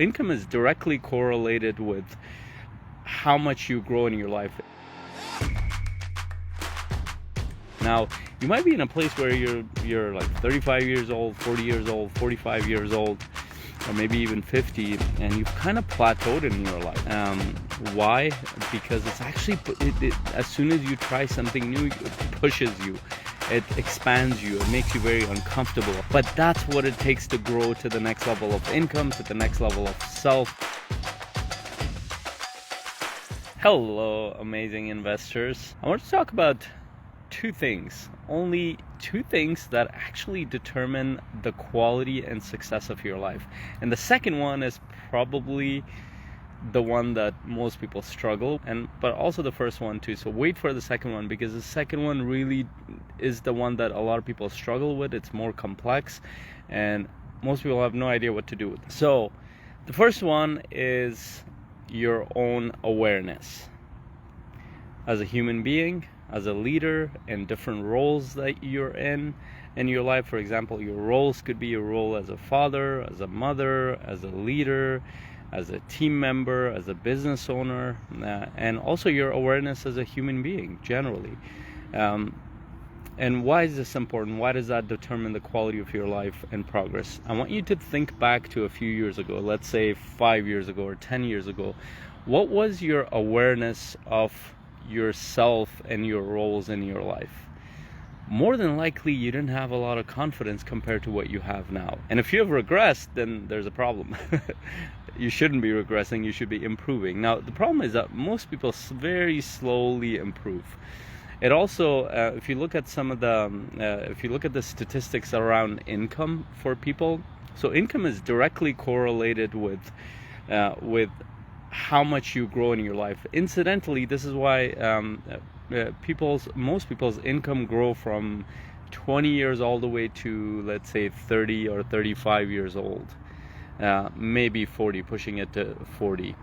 Income is directly correlated with how much you grow in your life. Now, you might be in a place where you're like 35 years old, 40 years old, 45 years old, or maybe even 50, and you've kind of plateaued in your life. Why? Because it's actually, as soon as you try something new, it pushes you. It expands you. It makes you very uncomfortable. But that's what it takes to grow to the next level of income, to the next level of self. Hello, amazing investors. I want to talk about only two things that actually determine the quality and success of your life. And the second one is probably the one that most people struggle, but also the first one too. So wait for the second one, because the second one really is the one that a lot of people struggle with. It's more complex and most people have no idea what to do with it. So the first one is your own awareness as a human being, as a leader, in different roles that you're in your life. For example, your roles could be your role as a father, as a mother, as a leader, as a team member, as a business owner, and also your awareness as a human being generally. And why is this important? Why does that determine the quality of your life and progress? I want you to think back to a few years ago, let's say 5 years ago or 10 years ago. What was your awareness of yourself and your roles in your life? More than likely, you didn't have a lot of confidence compared to what you have now. And if you have regressed, then there's a problem. You shouldn't be regressing, you should be improving. Now, the problem is that most people very slowly improve. It also, if you look at the statistics around income for people, so income is directly correlated with how much you grow in your life. Incidentally, this is why most people's income grow from 20 years all the way to, let's say, 30 or 35 years old, maybe 40, pushing it to 40.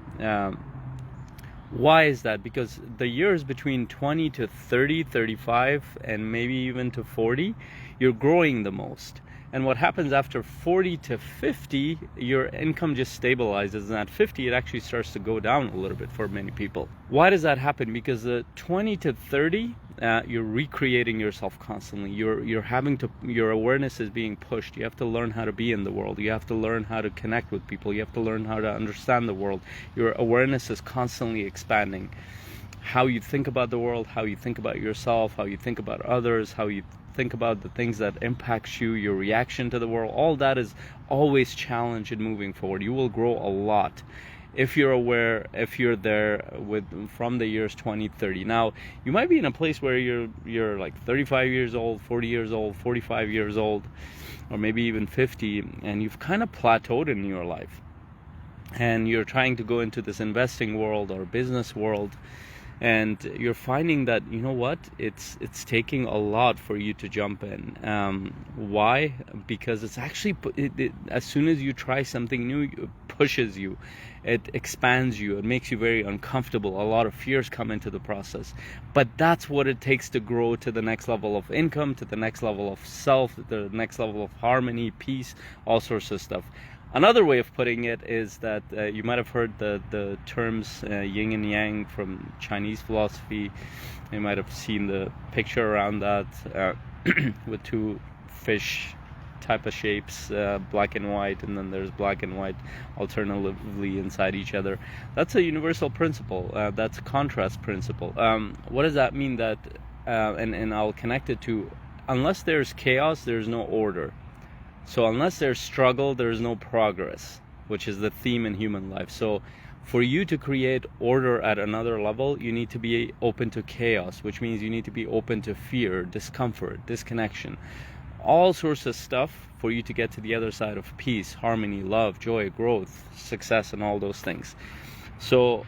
Why is that? Because the years between 20 to 30, 35, and maybe even to 40, you're growing the most. And what happens after 40 to 50, your income just stabilizes, and at 50 it actually starts to go down a little bit for many people. Why does that happen? Because the 20 to 30, you're recreating yourself constantly. Your awareness is being pushed. You have to learn how to be in the world. You have to learn how to connect with people. You have to learn how to understand the world. Your awareness is constantly expanding. How you think about the world, how you think about yourself, how you think about others, how you think about the things that impacts you, your reaction to the world, all that is always challenged and moving forward. You will grow a lot if you're aware, if you're there from the years 20, 30. Now, you might be in a place where you're like 35 years old, 40 years old, 45 years old, or maybe even 50, and you've kind of plateaued in your life. And you're trying to go into this investing world or business world, and you're finding that, you know what, it's taking a lot for you to jump in. Why? Because it's actually, as soon as you try something new, it pushes you, it expands you, it makes you very uncomfortable. A lot of fears come into the process. But that's what it takes to grow to the next level of income, to the next level of self, to the next level of harmony, peace, all sorts of stuff. Another way of putting it is that you might have heard the terms yin and yang from Chinese philosophy. You might have seen the picture around that with two fish type of shapes, black and white, and then there's black and white alternatively inside each other. That's a universal principle. That's a contrast principle. What does that mean? That and I'll connect it to, unless there's chaos, there's no order. So unless there's struggle, there's no progress, which is the theme in human life. So for you to create order at another level, you need to be open to chaos, which means you need to be open to fear, discomfort, disconnection, all sorts of stuff for you to get to the other side of peace, harmony, love, joy, growth, success, and all those things. So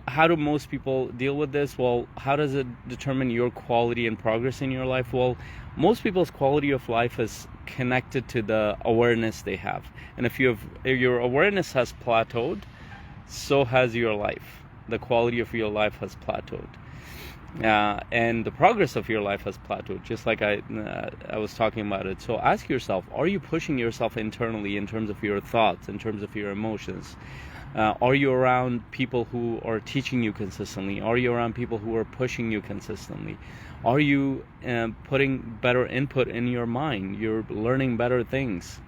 how do most people deal with this? Well, how does it determine your quality and progress in your life? Well, most people's quality of life is connected to the awareness they have. And if your awareness has plateaued, so has your life. The quality of your life has plateaued. and the progress of your life has plateaued, just like I was talking about it. So ask yourself, are you pushing yourself internally in terms of your thoughts, in terms of your emotions? Are you around people who are teaching you consistently? Are you around people who are pushing you consistently? Are you putting better input in your mind? You're learning better things.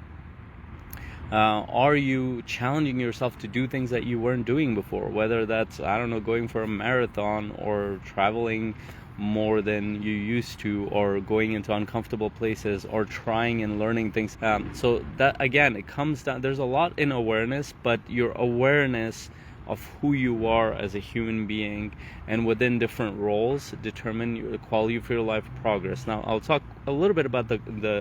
Are you challenging yourself to do things that you weren't doing before? Whether that's, I don't know, going for a marathon, or traveling more than you used to, or going into uncomfortable places, or trying and learning things. So that, again, it comes down, there's a lot in awareness, but your awareness of who you are as a human being and within different roles determine the quality of your life progress. Now, I'll talk a little bit about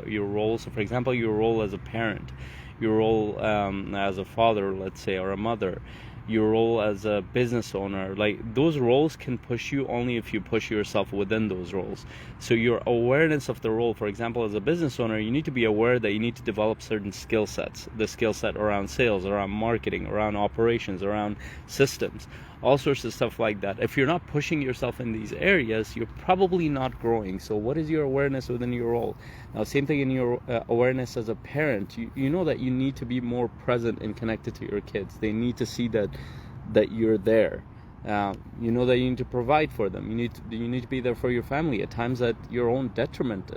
your roles. So, for example, your role as a parent, your role as a father, let's say, or a mother, your role as a business owner. Like, those roles can push you only if you push yourself within those roles. So your awareness of the role, for example, as a business owner, you need to be aware that you need to develop certain skill sets. The skill set around sales, around marketing, around operations, around systems, all sorts of stuff like that. If you're not pushing yourself in these areas, you're probably not growing. So what is your awareness within your role? Now, same thing in your awareness as a parent. You know that you need to be more present and connected to your kids. They need to see that you're there. You know that you need to provide for them. You need to be there for your family, at times at your own detriment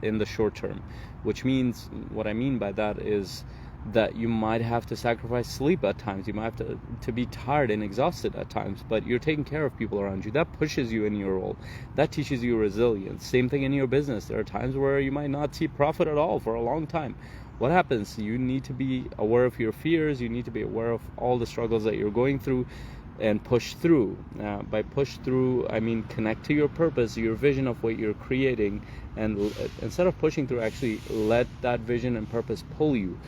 in the short term. Which means, what I mean by that is that you might have to sacrifice sleep at times. You might have to be tired and exhausted at times, but you're taking care of people around you. That pushes you in your role. That teaches you resilience. Same thing in your business. There are times where you might not see profit at all for a long time. What happens? You need to be aware of your fears. You need to be aware of all the struggles that you're going through and push through. By push through, I mean connect to your purpose, your vision of what you're creating, and instead of pushing through, actually let that vision and purpose pull you.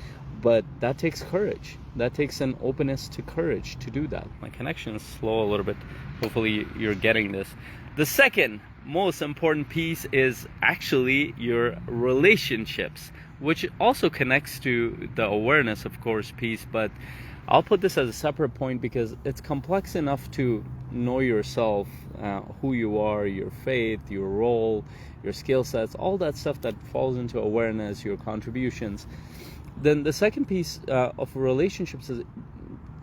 But that takes courage. That takes an openness to courage to do that. My connection is slow a little bit. Hopefully you're getting this. The second most important piece is actually your relationships, which also connects to the awareness, of course, piece. But I'll put this as a separate point because it's complex enough to know yourself, who you are, your faith, your role, your skill sets, all that stuff that falls into awareness, your contributions. Then the second piece of relationships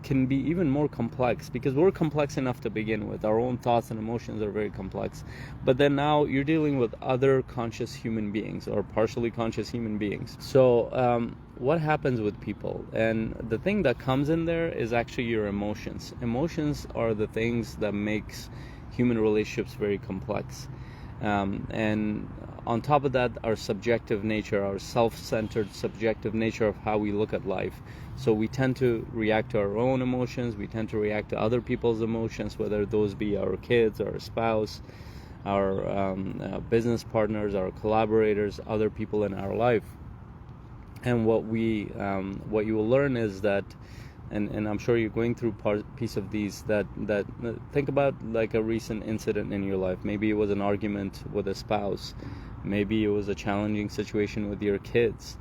can be even more complex, because we're complex enough to begin with. Our own thoughts and emotions are very complex. But then now you're dealing with other conscious human beings, or partially conscious human beings. So what happens with people? And the thing that comes in there is actually your emotions. Emotions are the things that makes human relationships very complex. And on top of that, our subjective nature, our self-centered subjective nature of how we look at life. So we tend to react to our own emotions, we tend to react to other people's emotions, whether those be our kids, our spouse, our business partners, our collaborators, other people in our life. And what you will learn is that, and I'm sure you're going through piece of these, that think about like a recent incident in your life. Maybe it was an argument with a spouse. Maybe it was a challenging situation with your kids.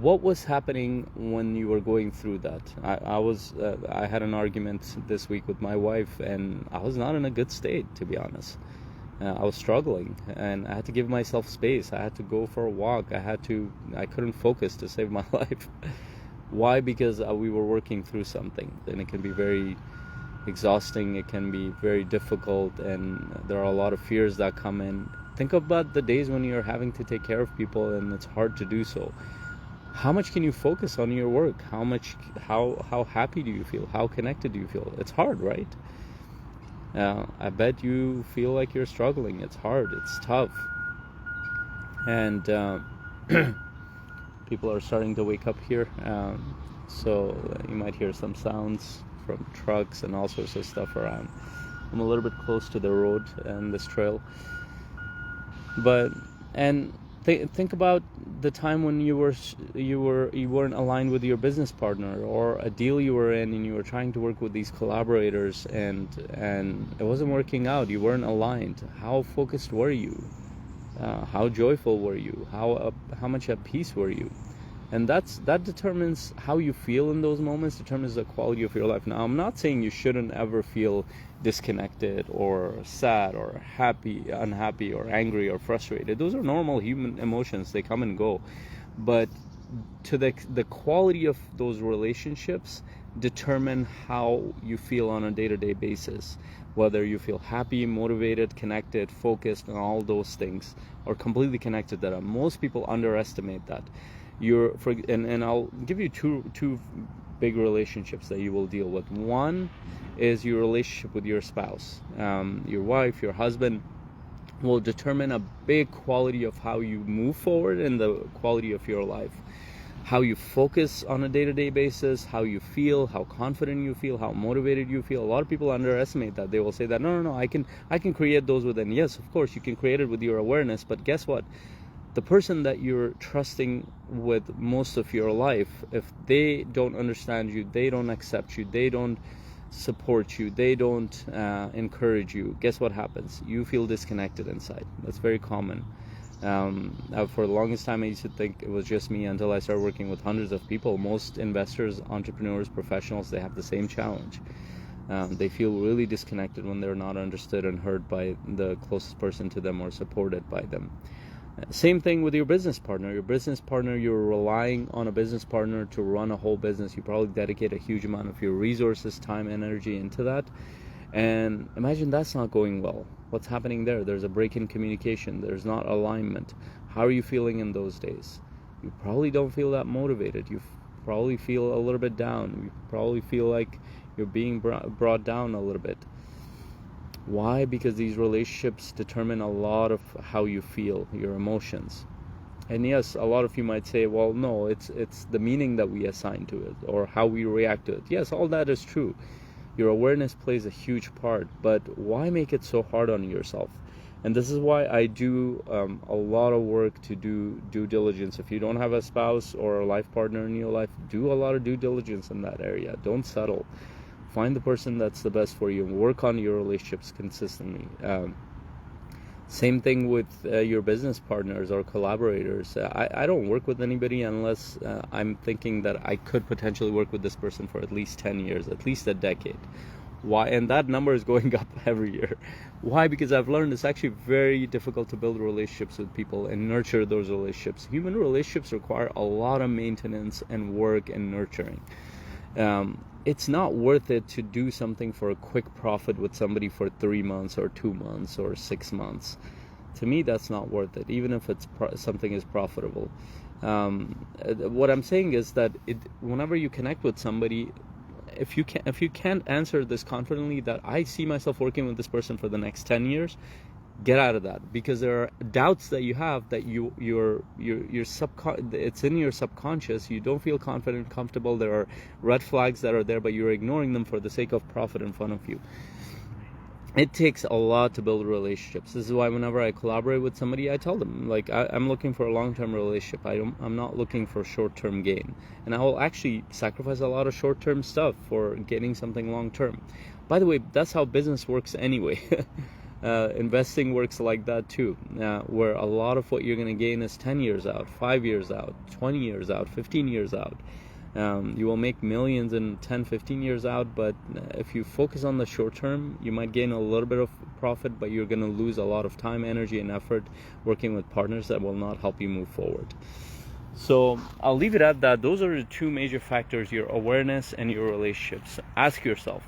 What was happening when you were going through that? I had an argument this week with my wife, and I was not in a good state, to be honest. I was struggling, and I had to give myself space. I had to go for a walk. I couldn't focus to save my life. Why? Because we were working through something, and it can be very exhausting. It can be very difficult, and there are a lot of fears that come in. Think about the days when you're having to take care of people, and it's hard to do so. How much can you focus on your work? How happy do you feel? How connected do you feel? It's hard, right? I bet you feel like you're struggling. It's hard. It's tough. And people are starting to wake up here. So you might hear some sounds from trucks and all sorts of stuff around. I'm a little bit close to the road and this trail. Think about the time when you weren't aligned with your business partner, or a deal you were in and you were trying to work with these collaborators, and it wasn't working out. You weren't aligned. How focused were you? How joyful were you? How much at peace were you? And that determines how you feel in those moments, determines the quality of your life. Now, I'm not saying you shouldn't ever feel disconnected or sad or happy, unhappy or angry or frustrated. Those are normal human emotions. They come and go. But to the quality of those relationships determine how you feel on a day-to-day basis, whether you feel happy, motivated, connected, focused, and all those things, or completely connected. That most people underestimate that. And I'll give you two big relationships that you will deal with. One is your relationship with your spouse, your wife, your husband, will determine a big quality of how you move forward in the quality of your life. How you focus on a day-to-day basis, how you feel, how confident you feel, how motivated you feel. A lot of people underestimate that. They will say that, no, I can create those within. Yes, of course, you can create it with your awareness, but guess what? The person that you're trusting with most of your life, if they don't understand you, they don't accept you, they don't support you, they don't encourage you, guess what happens? You feel disconnected inside. That's very common. For the longest time, I used to think it was just me until I started working with hundreds of people. Most investors, entrepreneurs, professionals, they have the same challenge. They feel really disconnected when they're not understood and heard by the closest person to them or supported by them. Same thing with your business partner. Your business partner, you're relying on a business partner to run a whole business. You probably dedicate a huge amount of your resources, time, energy into that. And imagine that's not going well. What's happening there? There's a break in communication. There's not alignment. How are you feeling in those days? You probably don't feel that motivated. You probably feel a little bit down. You probably feel like you're being brought down a little bit. Why? Because these relationships determine a lot of how you feel, your emotions. And yes, a lot of you might say, well, no, it's the meaning that we assign to it or how we react to it. Yes, all that is true. Your awareness plays a huge part, but why make it so hard on yourself? And this is why I do a lot of work to do due diligence. If you don't have a spouse or a life partner in your life, do a lot of due diligence in that area. Don't settle. Find the person that's the best for you and work on your relationships consistently. Same thing with your business partners or collaborators. I don't work with anybody unless I'm thinking that I could potentially work with this person for at least 10 years, at least a decade. Why? And that number is going up every year. Why? Because I've learned it's actually very difficult to build relationships with people and nurture those relationships. Human relationships require a lot of maintenance and work and nurturing. It's not worth it to do something for a quick profit with somebody for 3 months or 2 months or 6 months. To me, that's not worth it, even if it's something is profitable. What I'm saying is that whenever you connect with somebody, if you can't answer this confidently that I see myself working with this person for the next 10 years, get out of that, because there are doubts that you have that it's in your subconscious. You don't feel confident, comfortable. There are red flags that are there, but you're ignoring them for the sake of profit in front of you. It takes a lot to build relationships. This is why whenever I collaborate with somebody, I tell them, like, I'm looking for a long-term relationship. I'm not looking for short-term gain, and I will actually sacrifice a lot of short-term stuff for getting something long-term. By the way, that's how business works anyway. Investing works like that too, where a lot of what you're going to gain is 10 years out, 5 years out, 20 years out, 15 years out. You will make millions in 10, 15 years out, but if you focus on the short term, you might gain a little bit of profit, but you're going to lose a lot of time, energy, and effort working with partners that will not help you move forward. So I'll leave it at that. Those are the two major factors, your awareness and your relationships. Ask yourself,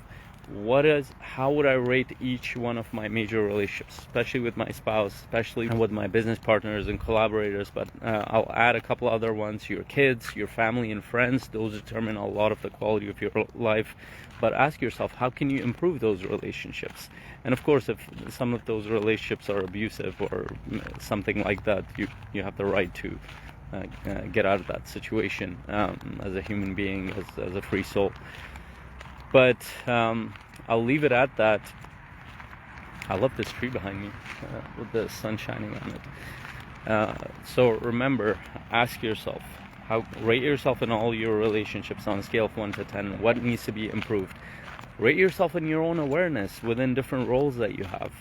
how would I rate each one of my major relationships, especially with my spouse, especially with my business partners and collaborators, but I'll add a couple other ones, your kids, your family and friends. Those determine a lot of the quality of your life. But ask yourself, how can you improve those relationships? And of course, if some of those relationships are abusive or something like that, you have the right to get out of that situation as a human being, as a free soul. But I'll leave it at that. I love this tree behind me with the sun shining on it. So remember, ask yourself, rate yourself in all your relationships on a scale of 1 to 10. What needs to be improved? Rate yourself in your own awareness within different roles that you have.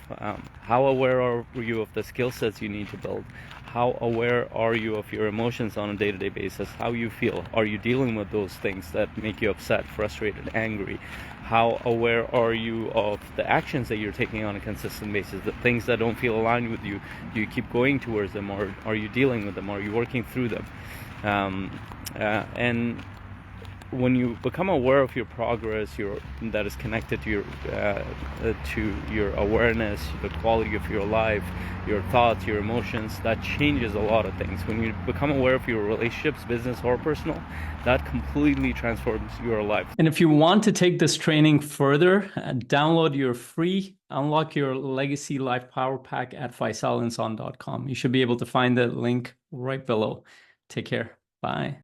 How aware are you of the skill sets you need to build? How aware are you of your emotions on a day-to-day basis? How you feel? Are you dealing with those things that make you upset, frustrated, angry? How aware are you of the actions that you're taking on a consistent basis? The things that don't feel aligned with you, do you keep going towards them, or are you dealing with them? Are you working through them? And when you become aware of your progress, that is connected to your awareness, the quality of your life, your thoughts, your emotions, that changes a lot of things. When you become aware of your relationships, business or personal, that completely transforms your life. And if you want to take this training further, download your free Unlock Your Legacy Life Power Pack at faisalinsan.com. You should be able to find the link right below. Take care. Bye.